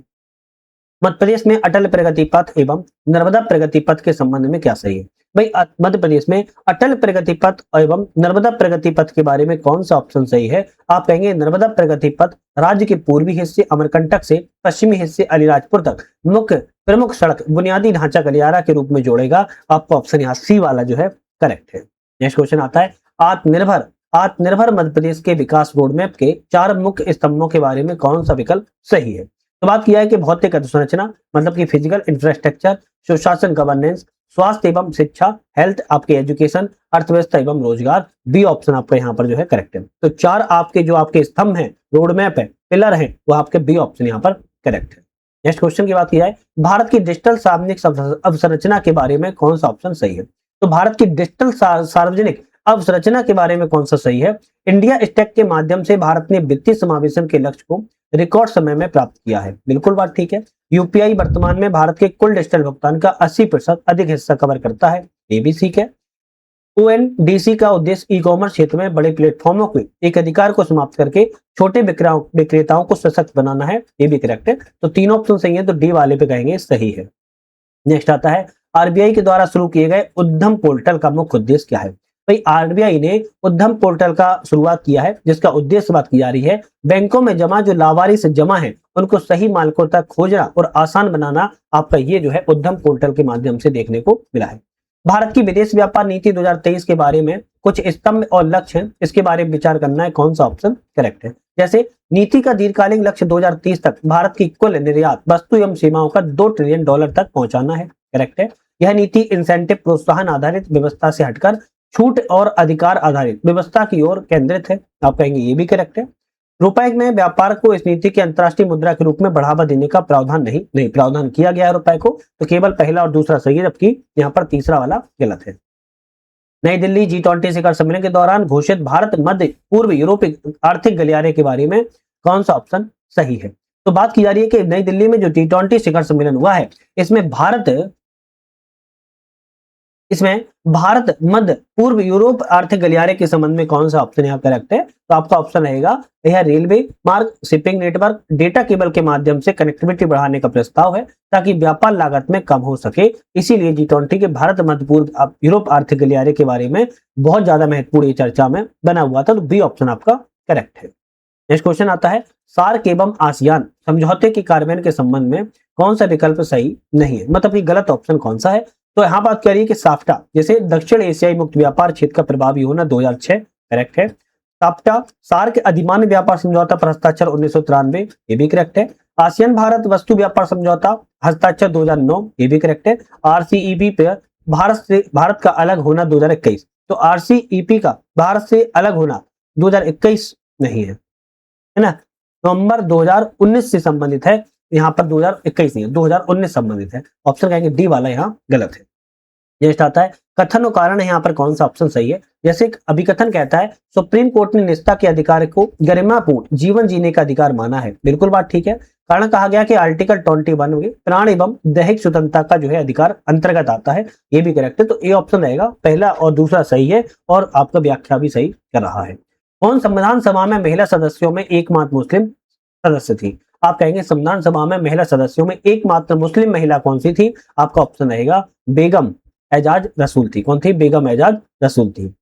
मध्य प्रदेश में अटल प्रगति पथ एवं नर्मदा प्रगति पथ के संबंध में क्या सही है? भाई मध्य प्रदेश में अटल प्रगति पथ एवं नर्मदा प्रगति पथ के बारे में कौन सा ऑप्शन सही है? आप कहेंगे नर्मदा प्रगति पथ राज्य के पूर्वी हिस्से अमरकंटक से पश्चिमी हिस्से अलीराजपुर तक मुख्य प्रमुख सड़क बुनियादी ढांचा गलियारा के रूप में जोड़ेगा। आपका ऑप्शन यहाँ सी वाला जो है करेक्ट है। नेक्स्ट क्वेश्चन आता है आत्मनिर्भर मध्य प्रदेश के विकास रोडमैप के 4 मुख्य स्तंभों के बारे में कौन सा विकल्प सही है? तो बात किया है कि भौतिक अधोसंरचना मतलब कि फिजिकल इंफ्रास्ट्रक्चर, सुशासन गवर्नेंस, स्वास्थ्य एवं शिक्षा, हेल्थ आपके एजुकेशन, अर्थव्यवस्था एवं रोजगार, बी ऑप्शन आपका यहाँ पर जो है करेक्ट है। तो 4 आपके जो आपके स्तंभ हैं, रोडमैप है, पिलर है, वो आपके बी ऑप्शन यहाँ पर करेक्ट है। नेक्स्ट क्वेश्चन की बात की जाए भारत की डिजिटल सार्वजनिक अवसंरचना के बारे में कौन सा ऑप्शन सही है? तो भारत की डिजिटल सार्वजनिक अवसंरचना के बारे में कौन सा सही है? इंडिया स्टैक के माध्यम से भारत ने वित्तीय समावेशन के लक्ष्य को रिकॉर्ड समय में प्राप्त किया है, बिल्कुल बात ठीक है। यूपीआई वर्तमान में भारत के कुल डिजिटल भुगतान का 80% अधिक हिस्सा कवर करता है, ये भी ठीक है। ONDC का उद्देश्य ई कॉमर्स क्षेत्र में बड़े प्लेटफॉर्मों के एक अधिकार को समाप्त करके छोटे विक्रेताओं को सशक्त बनाना है, ये भी करेक्ट है। तो 3 ऑप्शन सही है, तो डी वाले पे कहेंगे सही है। नेक्स्ट आता है RBI के द्वारा शुरू किए गए उद्यम पोर्टल का मुख्य उद्देश्य क्या है? भाई RBI ने उद्यम पोर्टल का शुरुआत किया है जिसका उद्देश्य बात की जा रही है बैंकों में जमा जो लावारिस जमा है उनको सही मालिकों तक खोजना और आसान बनाना। आपका ये जो है उद्यम पोर्टल के माध्यम से देखने को मिला है। भारत की विदेश व्यापार नीति 2023 के बारे में कुछ स्तंभ और लक्ष्य हैं, इसके बारे में विचार करना है, कौन सा ऑप्शन करेक्ट है? जैसे नीति का दीर्घकालीन लक्ष्य 2030 तक भारत की कुल निर्यात वस्तु एवं सेवाओं का $2 ट्रिलियन तक पहुंचाना है, करेक्ट है। यह नीति इंसेंटिव प्रोत्साहन आधारित व्यवस्था से हटकर छूट और अधिकार आधारित व्यवस्था की ओर केंद्रित है, आप कहेंगे ये भी करेक्ट है। रुपए में व्यापार को इस नीति के अंतर्राष्ट्रीय मुद्रा के रूप में बढ़ावा देने का प्रावधान नहीं प्रावधान किया गया है रुपए को, तो केवल पहला और दूसरा सही है, जबकि यहाँ पर तीसरा वाला गलत है। नई दिल्ली G20 शिखर सम्मेलन के दौरान घोषित भारत मध्य पूर्व यूरोपीय आर्थिक गलियारे के बारे में कौन सा ऑप्शन सही है? तो बात की जा रही है कि नई दिल्ली में जो G20 शिखर सम्मेलन हुआ है, इसमें भारत मध्य पूर्व यूरोप आर्थिक गलियारे के संबंध में कौन सा ऑप्शन यहाँ करेक्ट है? तो आपका ऑप्शन रहेगा यह रेलवे मार्ग, शिपिंग नेटवर्क, डेटा केबल के माध्यम से कनेक्टिविटी बढ़ाने का प्रस्ताव है ताकि व्यापार लागत में कम हो सके। इसीलिए G20 के भारत मध्य पूर्व यूरोप आर्थिक गलियारे के बारे में बहुत ज्यादा महत्वपूर्ण चर्चा में बना हुआ था, तो बी ऑप्शन आपका करेक्ट है। नेक्स्ट क्वेश्चन आता है, सार्क एवं आसियान समझौते के कार्यान्वयन के संबंध में कौन सा विकल्प सही नहीं है? मतलब कि गलत ऑप्शन कौन सा है? तो यहाँ बात करिए कि साफ्टा जैसे दक्षिण एशियाई मुक्त व्यापार क्षेत्र का प्रभावी होना 2006 करेक्ट है। साफ्टा सार्क अधिमान्य व्यापार समझौता पर हस्ताक्षर 1993, ये भी करेक्ट है। आसियान भारत वस्तु व्यापार समझौता हस्ताक्षर 2009, ये भी करेक्ट है। RCEP पर भारत का अलग होना 2021, तो RCEP का भारत से अलग होना 2021 नहीं है ना, नवंबर 2019 से संबंधित है, यहाँ पर 2021 नहीं है, 2019 संबंधित है। ऑप्शन कहेंगे डी वाला यहाँ गलत है। नेक्स्ट आता है, कथन और कारण है यहाँ पर कौन सा ऑप्शन सही है? जैसे अभिकथन कहता है सुप्रीम कोर्ट ने निजता के अधिकार को गरिमापूर्ण जीवन जीने का अधिकार माना है, बिल्कुल बात ठीक है। कारण कहा गया कि आर्टिकल 21 में प्राण एवं दैहिक स्वतंत्रता का जो है अधिकार अंतर्गत आता है, ये भी करेक्ट है। तो ए ऑप्शन रहेगा, पहला और दूसरा सही है और आपका व्याख्या भी सही कर रहा है। कौन संविधान सभा में महिला सदस्यों में एकमात्र मुस्लिम सदस्य थी? आप कहेंगे संविधान सभा में महिला सदस्यों में एकमात्र मुस्लिम महिला कौन सी थी? आपका ऑप्शन रहेगा बेगम एजाज रसूल थी। कौन थी? बेगम एजाज रसूल थी।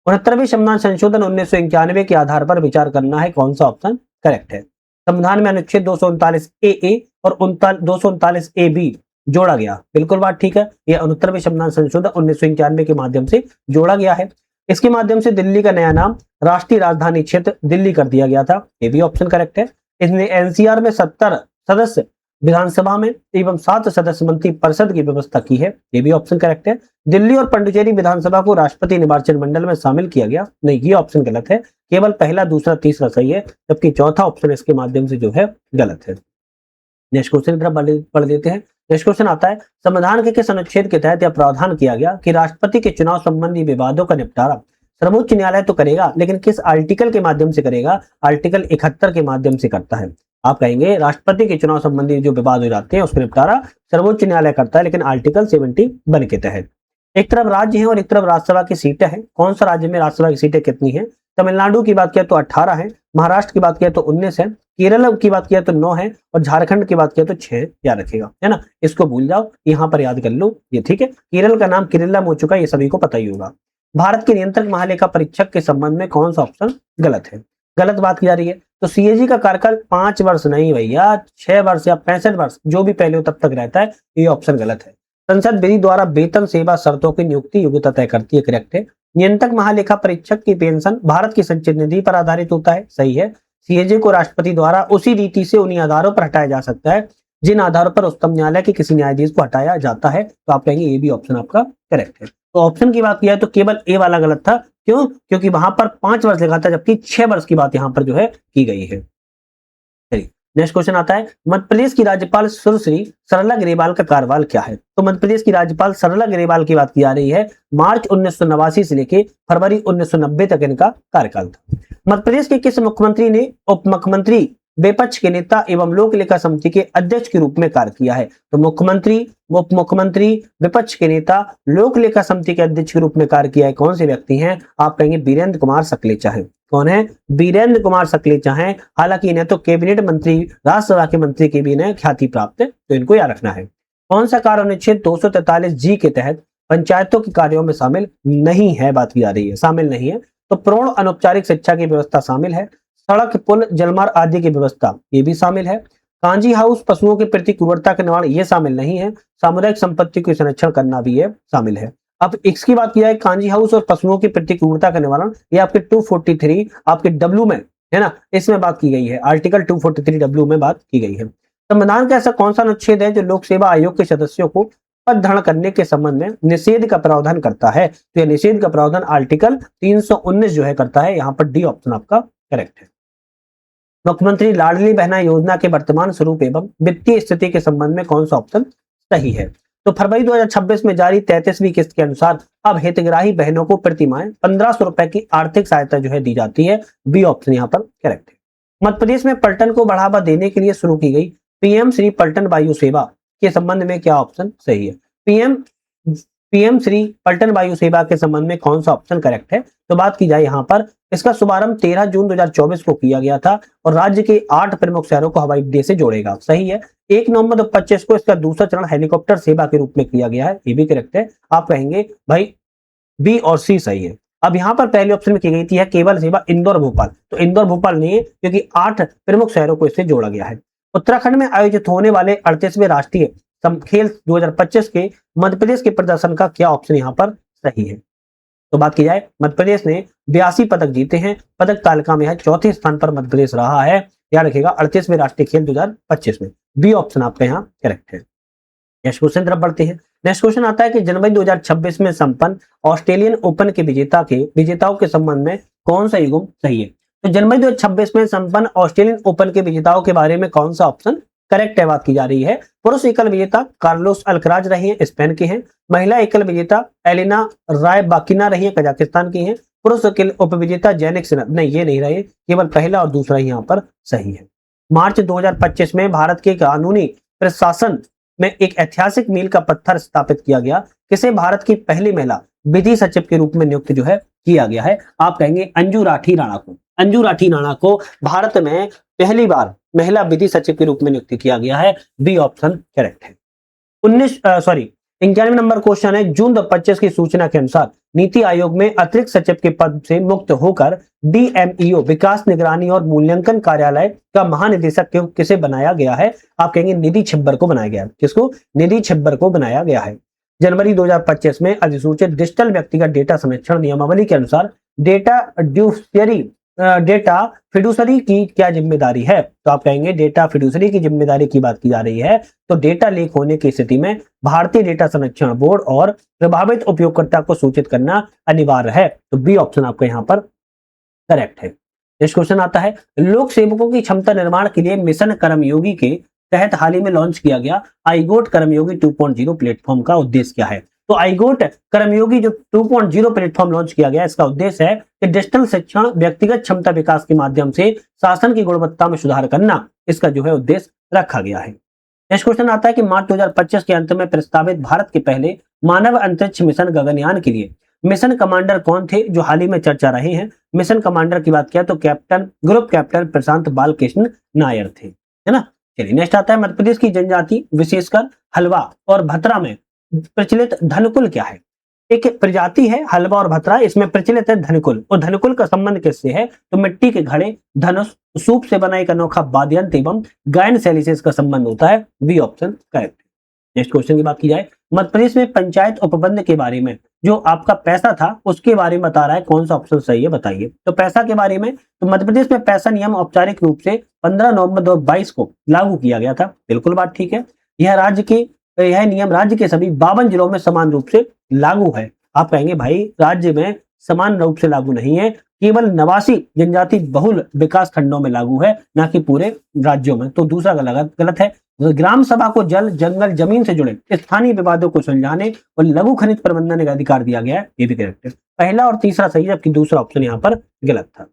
69वें संविधान संशोधन 1991 के आधार पर विचार करना है, कौन सा ऑप्शन करेक्ट है? संविधान में अनुच्छेद 239 ए और 239 ए बी जोड़ा गया, बिल्कुल बात ठीक है। यह 69वें संविधान संशोधन 1991 के माध्यम से जोड़ा गया है। इसके माध्यम से दिल्ली का नया नाम राष्ट्रीय राजधानी क्षेत्र दिल्ली कर दिया गया था, ये भी ऑप्शन करेक्ट है। इसने एनसीआर में 70 सदस्य विधानसभा में एवं 7 सदस्य मंत्री परिषद की व्यवस्था की है, ये भी ऑप्शन करेक्ट है। दिल्ली और पुडुचेरी विधानसभा को राष्ट्रपति निर्वाचन मंडल में शामिल किया गया, नहीं ये ऑप्शन गलत है। केवल पहला दूसरा तीसरा सही है, जबकि चौथा ऑप्शन इसके माध्यम से जो है गलत है। नेक्स्ट क्वेश्चन की तरफ पढ़ लेते हैं। नेक्स्ट क्वेश्चन आता है, संविधान के किस अनुच्छेद के तहत यह प्रावधान किया गया कि राष्ट्रपति के चुनाव संबंधी विवादों का निपटारा सर्वोच्च न्यायालय तो करेगा, लेकिन किस आर्टिकल के माध्यम से करेगा? आर्टिकल 71 के माध्यम से करता है। आप कहेंगे राष्ट्रपति के चुनाव संबंधी जो विवाद हो जाते हैं उसका निपटारा सर्वोच्च न्यायालय करता है, लेकिन आर्टिकल 71 के तहत। एक तरफ राज्य है और एक तरफ राज्यसभा की सीटें हैं। कौन सा राज्य में राज्यसभा की सीटें कितनी हैं? तमिलनाडु की बात किया तो 18 है, महाराष्ट्र की बात किया तो 19 है, केरल की बात किया तो 9 है और झारखंड की बात किया तो 6 याद रखेगा, है ना। इसको भूल जाओ, यहाँ पर याद कर लो, ये ठीक है। केरल का नाम केरला हो चुका है, ये सभी को पता ही होगा। भारत के नियंत्रक महालेखा परीक्षक के संबंध में कौन सा ऑप्शन गलत है? गलत बात की जा रही है, तो सीएजी का कार्यकाल 5 वर्ष नहीं भैया, 6 वर्ष या 65 वर्ष जो भी पहले हो तब तक रहता है, ये ऑप्शन गलत है। संसद विधि द्वारा वेतन सेवा शर्तों की नियुक्ति योग्यता तय करती है, करेक्ट है। नियंत्रक महालेखा परीक्षक की पेंशन भारत की संचित निधि पर आधारित होता है, सही है। सीएजी को राष्ट्रपति द्वारा उसी रीति से उन्हीं आधारों पर हटाया जा सकता है जिन आधारों पर उच्चतम न्यायालय के किसी न्यायाधीश को हटाया जाता है, तो आप कहेंगे ये भी ऑप्शन आपका करेक्ट है। तो ऑप्शन की बात किया है तो केवल ए वाला गलत था, क्यों? क्योंकि वहां पर 5 वर्ष लिखा था, जबकि 6 वर्ष की बात यहां पर जो है की गई है। चलिए नेक्स्ट क्वेश्चन आता है, मध्य प्रदेश की राज्यपाल सुश्री सरला ग्रेवाल का कार्यकाल क्या है? तो मध्य प्रदेश की राज्यपाल सरला ग्रेवाल की बात की जा रही है। मार्च 1989 से लेकर फरवरी 1990 तक इनका कार्यकाल था। मध्य प्रदेश के किस मुख्यमंत्री ने उप मुख्यमंत्री विपक्ष के नेता एवं लोक लेखा समिति के अध्यक्ष के रूप में कार्य किया है? तो मुख्यमंत्री, उप मुख्यमंत्री, विपक्ष के नेता, लोक लेखा समिति के अध्यक्ष के रूप में कार्य किया है, कौन से व्यक्ति हैं? आप कहेंगे वीरेंद्र कुमार सकलेचा है। कौन है? वीरेंद्र कुमार सकलेचा है। हालांकि इन्हें तो कैबिनेट मंत्री, राज्यसभा के मंत्री की भी इन्हें ख्याति प्राप्त है, तो इनको याद रखना है। कौन सा कार्य अनुच्छेद 243 जी के तहत पंचायतों के कार्यों में शामिल नहीं है? बात की जा रही है, शामिल नहीं है। तो प्रौढ़ अनौपचारिक शिक्षा की व्यवस्था शामिल है, सड़क, पुल, जलमार्ग आदि की व्यवस्था ये भी शामिल है, कांजी हाउस पशुओं के प्रति क्रूरता का निवारण ये शामिल नहीं है, सामुदायिक संपत्ति को संरक्षण करना भी ये शामिल है। अब इसकी बात किया है, कांजी हाउस और पशुओं की प्रति क्रूरता का निवारण, ये आपके 243 आपके डब्ल्यू में है ना, इसमें बात की गई है, आर्टिकल 243 डब्ल्यू में बात की गई है। संविधान का ऐसा कौन सा अनुच्छेद है जो लोक सेवा आयोग के सदस्यों को पद धारण करने के संबंध में निषेध का प्रावधान करता है? तो यह निषेध का प्रावधान आर्टिकल 319 जो है करता है। यहाँ पर डी ऑप्शन आपका करेक्ट है। मुख्यमंत्री लाडली बहना योजना के वर्तमान स्वरूप एवं वित्तीय स्थिति के संबंध में कौन सा ऑप्शन सही है? तो फरवरी 2026 में जारी 33वीं किस्त के अनुसार अब हितग्राही बहनों को प्रति माह 1500 रुपए की आर्थिक सहायता जो है दी जाती है। बी ऑप्शन यहाँ पर करेक्ट है। मध्य प्रदेश में पर्यटन को बढ़ावा देने के लिए शुरू की गई पीएम श्री पर्यटन वायु सेवा के संबंध में क्या ऑप्शन सही है? पीएम श्री पर्यटन वायु सेवा के संबंध में कौन सा ऑप्शन करेक्ट है? तो बात की जाए यहाँ पर, इसका शुभारंभ 13 जून 2024 को किया गया था और राज्य के 8 प्रमुख शहरों को हवाई अड्डे से जोड़ेगा। सही है। 1 नवंबर 2025 को इसका दूसरा चरण हेलीकॉप्टर सेवा के रूप में किया गया है। ये भी करेक्ट है। आप कहेंगे भाई बी और सी सही है। अब यहाँ पर पहले ऑप्शन में की गई थी है केवल सेवा इंदौर भोपाल, तो इंदौर भोपाल नहीं है क्योंकि 8 प्रमुख शहरों को इससे जोड़ा गया है। उत्तराखंड में आयोजित होने वाले 38वें राष्ट्रीय खेल 2025 के मध्य प्रदेश के प्रदर्शन का क्या ऑप्शन यहाँ पर सही है? तो बात की जाए, मध्य प्रदेश ने 82 पदक जीते हैं। पदक तालिका में है चौथे स्थान पर मध्य प्रदेश रहा है। याद रखिएगा 38वें राष्ट्रीय खेल 2025 में। बी ऑप्शन आपका यहाँ करेक्ट है। नेक्स्ट क्वेश्चन तरफ बढ़ते हैं। नेक्स्ट क्वेश्चन आता है कि जनवरी 2026 में संपन्न ऑस्ट्रेलियन ओपन के विजेताओं के संबंध में कौन सा युग्म सही है? तो जनवरी 2026 में संपन्न ऑस्ट्रेलियन ओपन के विजेताओं के बारे में कौन सा ऑप्शन करेक्ट है? बात की जा रही है। पुरुष एकल विजेता कार्लोस अल्कराज रही हैं, स्पेन के हैं। महिला एकल विजेता एलिना रायबाकिना रही हैं, कजाकिस्तान की हैं। पुरुष एकल उपविजेता जैनिक सिन्हा, नहीं ये नहीं रहे, केवल पहला और दूसरा यहाँ पर सही है। मार्च 2025 में भारत के कानूनी प्रशासन में एक ऐतिहासिक मील का पत्थर स्थापित किया गया। किसे भारत की पहली महिला विधि सचिव के रूप में नियुक्त जो है किया गया है? आप कहेंगे अंजू राठी राणा को। अंजू राठी राणा को भारत में पहली बार महिला विधि सचिव के रूप में नियुक्त किया गया है। बी ऑप्शन करेक्ट है। 91 नंबर क्वेश्चन है, जून 2025 की सूचना के अनुसार नीति आयोग में अतिरिक्त सचिव के पद से मुक्त होकर डीएमईओ विकास निगरानी और मूल्यांकन कार्यालय का महानिदेशक किसे बनाया गया है? आप कहेंगे निधि छिब्बर को बनाया गया है। किसको? निधि छिब्बर को बनाया गया है। जनवरी 2025 में अधिसूचित डिजिटल व्यक्तिगत डेटा संरक्षण नियमावली के अनुसार डेटा फिडुसरी की क्या जिम्मेदारी है? तो आप कहेंगे डेटा फिडुसरी की जिम्मेदारी की बात की जा रही है। तो डेटा लीक होने की स्थिति में भारतीय डेटा संरक्षण बोर्ड और प्रभावित उपयोगकर्ता को सूचित करना अनिवार्य है। तो बी ऑप्शन आपका यहाँ पर करेक्ट है। नेक्स्ट क्वेश्चन आता है, लोक सेवकों की क्षमता निर्माण के लिए मिशन कर्मयोगी के तहत हाल ही में लॉन्च किया गया आईगोट कर्मयोगी 2.0 प्लेटफॉर्म का उद्देश्य क्या है? तो आईगोट कर्मयोगी जो 2.0 प्लेटफॉर्म लॉन्च किया गया, इसका उद्देश्य है कि डिजिटल शिक्षण व्यक्तिगत क्षमता विकास के माध्यम से शासन की गुणवत्ता में सुधार करना, इसका जो है उद्देश्य रखा गया है। नेक्स्ट क्वेश्चन आता है कि मार्च 2025 के अंत में प्रस्तावित भारत के पहले मानव अंतरिक्ष मिशन गगनयान के लिए मिशन कमांडर कौन थे जो हाल ही में चर्चा रहे हैं? मिशन कमांडर की बात किया तो ग्रुप कैप्टन प्रशांत बालकृष्ण नायर थे, है ना। चलिए नेक्स्ट आता है, मध्य प्रदेश की जनजाति विशेषकर हलवा और भतरा में प्रचलित धनकुल क्या है? एक प्रजाति है हलवा और भतरा, इसमें प्रचलित है धनकुल। और धनकुल का संबंध किससे है? तो मिट्टी के घड़े, धनुष, सूप से बना एक अनोखा वाद्य यंत्र एवं गायन शैली से इसका संबंध होता है। B option correct. Next question की बात की जाए, मध्य प्रदेश में पंचायत उपबंध के बारे में जो आपका पैसा था उसके बारे में बता रहा है, कौन सा ऑप्शन सही है बताइए। तो पैसा के बारे में, तो मध्य प्रदेश में पैसा नियम औपचारिक रूप से 15 नवंबर 2022 को लागू किया गया था। बिल्कुल बात ठीक है। यह नियम राज्य के सभी 52 जिलों में समान रूप से लागू है। आप कहेंगे भाई राज्य में समान रूप से लागू नहीं है, केवल 89 जनजाति बहुल विकास खंडों में लागू है, ना कि पूरे राज्यों में। तो दूसरा गलत है। ग्राम सभा को जल, जंगल, जमीन से जुड़े स्थानीय विवादों को सुलझाने और लघु खनिज प्रबंधन का अधिकार दिया गया है। ये भी करेक्ट है। पहला और तीसरा सही, जबकि दूसरा ऑप्शन यहाँ पर गलत था।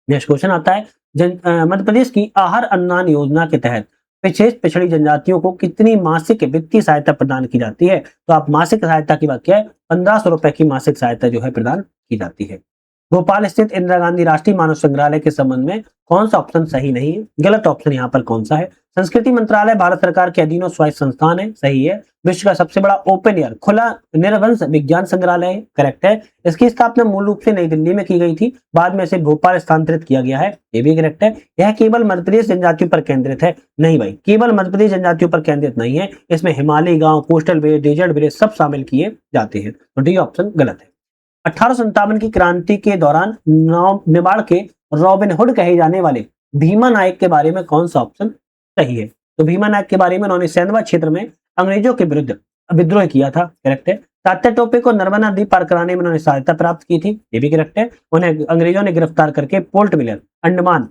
नेक्स्ट क्वेश्चन आता है, मध्य प्रदेश की आहार अनुदान योजना के तहत विशेष पिछड़ी जनजातियों को कितनी मासिक वित्तीय सहायता प्रदान की जाती है? तो आप मासिक सहायता की बात किया है, 1500 रुपए की मासिक सहायता जो है प्रदान की जाती है। भोपाल स्थित इंदिरा गांधी राष्ट्रीय मानव संग्रहालय के संबंध में कौन सा ऑप्शन सही नहीं है? गलत ऑप्शन यहाँ पर कौन सा है? संस्कृति मंत्रालय भारत सरकार के अधीन स्वायत्त संस्थान है, सही है। विश्व का सबसे बड़ा ओपन एयर खुला निरवंश विज्ञान संग्रहालय है, करेक्ट है। इसकी स्थापना मूल रूप से नई दिल्ली में की गई थी, बाद में इसे भोपाल स्थानांतरित किया गया है, ये भी करेक्ट है। यह केवल मध्य प्रदेश जनजातियों पर केंद्रित है, नहीं भाई, केवल मध्य प्रदेश जनजातियों पर केंद्रित नहीं है, इसमें हिमालयी गांव, कोस्टल विलेज, डेजर्ट विलेज सब शामिल किए जाते हैं। तो डी ऑप्शन गलत है। 1857 की क्रांति के दौरान मेवाड़ के रॉबिन हुड कहे जाने वाले भीमा नायक के बारे में कौन सा ऑप्शन सही है? तो भीमा नायक के बारे में उन्होंने सेंधवा क्षेत्र में अंग्रेजों के विरुद्ध विद्रोह किया था, करेक्ट है। तात्या टोपे को नर्मदा नदी पार कराने में उन्होंने सहायता प्राप्त की थी, ये भी करेक्ट है। उन्हें अंग्रेजों ने गिरफ्तार करके पोर्ट ब्लेयर, अंडमान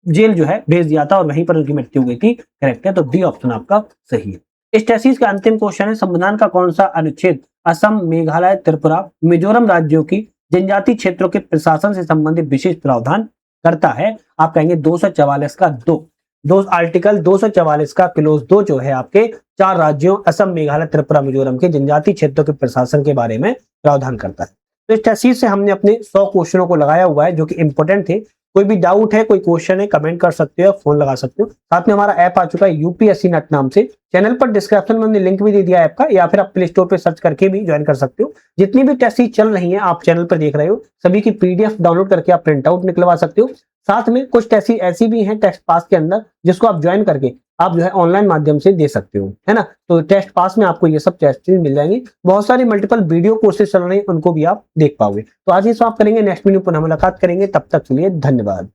जेल जो है भेज दिया था और वहीं पर उनकी मृत्यु हुई थी। करेक्ट है, तो डी ऑप्शन आपका सही है। इस टेसिस का अंतिम क्वेश्चन है, संविधान का कौन सा अनुच्छेद असम, मेघालय, त्रिपुरा, मिजोरम राज्यों की जनजातीय क्षेत्रों के प्रशासन से संबंधित विशेष प्रावधान करता है? आप कहेंगे 244 का 2 आर्टिकल 244 का क्लोज 2 जो है आपके 4 राज्यों असम, मेघालय, त्रिपुरा, मिजोरम के जनजातीय क्षेत्रों के प्रशासन के बारे में प्रावधान करता है। तो इस टेसिस से हमने अपने 100 क्वेश्चनों को लगाया हुआ है जो कि इंपोर्टेंट थे। कोई भी डाउट है, कोई क्वेश्चन है, कमेंट कर सकते हो, फोन लगा सकते हो। साथ में हमारा ऐप आ चुका है यूपीएससी नेट नाम से। चैनल पर डिस्क्रिप्शन में हमने लिंक भी दे दिया ऐप का, या फिर आप प्ले स्टोर पे सर्च करके भी ज्वाइन कर सकते हो। जितनी भी टेस्ट सीरीज चल रही है आप चैनल पर देख रहे हो, सभी की पीडीएफ डाउनलोड करके आप प्रिंट आउट निकलवा सकते हो। साथ में कुछ टेस्ट सीरीज ऐसी भी हैं टेस्ट पास के अंदर, जिसको आप ज्वाइन करके आप जो है ऑनलाइन माध्यम से दे सकते हो, है ना। तो टेस्ट पास में आपको ये सब टेस्ट सीरीज मिल जाएंगी। बहुत सारी मल्टीपल वीडियो कोर्सेज चल रहे हैं, उनको भी आप देख पाओगे। तो आज ही समाप्त करेंगे, नेक्स्ट वीडियो पर हम मुलाकात करेंगे। तब तक के लिए धन्यवाद।